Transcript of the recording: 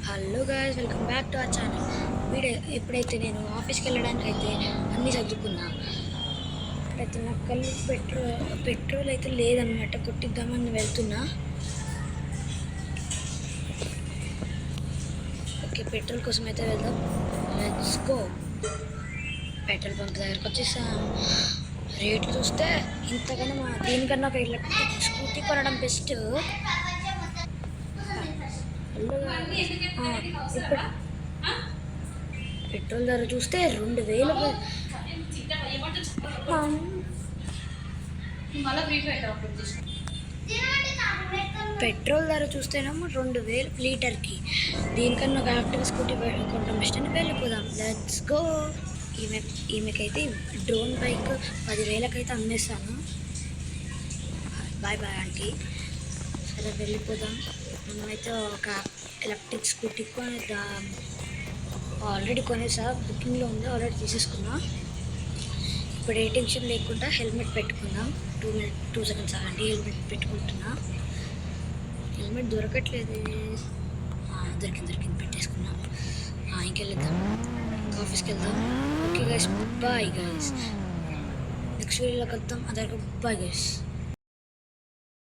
Hello guys, welcome back to our channel. ఎప్పుడైతే నేను ఆఫీస్కి వెళ్ళడానికి అయితే అన్నీ చదువుకున్నా. ఇప్పుడైతే నా కళ్ళు పెట్రోల్ అయితే లేదనమాట, కొట్టిద్దామని వెళ్తున్నా. ఓకే, పెట్రోల్ కోసం అయితే వెళ్దాం. Let's go. పెట్రోల్ బంక్ దగ్గరకు వచ్చేసాం. రేట్లు చూస్తే ఇంతకన్నా దీనికన్నా ఒక ఎలక్ట్రిక్ స్కూటీ కొనడం బెస్ట్. ఇప్పుడు పెట్రోల్ ధర చూస్తే 2000. పెట్రోల్ ధర చూస్తేనేమో 2000 లీటర్కి. దీనికన్నా ఒక ఎలక్ట్రిక్ స్కూటీ కొంటాం బెస్ట్ అని వెళ్ళిపోదాం. Let's go. ఈమెకైతే డ్రోన్ బైక్ 10,000కైతే అమ్మేస్తాను. Bye bye aunty. సరే వెళ్ళిపోదాం. మనమైతే ఒక ఎలక్ట్రిక్ స్కూటీ కొనేద్దాం. ఆల్రెడీ కొనేసా, బుకింగ్లో ఉంది, ఆల్రెడీ తీసేసుకున్నా. ఇప్పుడు ఏ టెన్షన్ లేకుండా హెల్మెట్ పెట్టుకుందాం. 2 సెకండ్స్ ఆగండి, హెల్మెట్ పెట్టుకుంటున్నా. హెల్మెట్ దొరకట్లేదు. దొరికింది, పెట్టేసుకున్నా. ఇంకెళ్దాం, ఆఫీస్కి వెళ్దాం. Okay guys, bye guys. Next వీడియోలో కలుద్దాం. అందరికీ బాయ్ గైస్.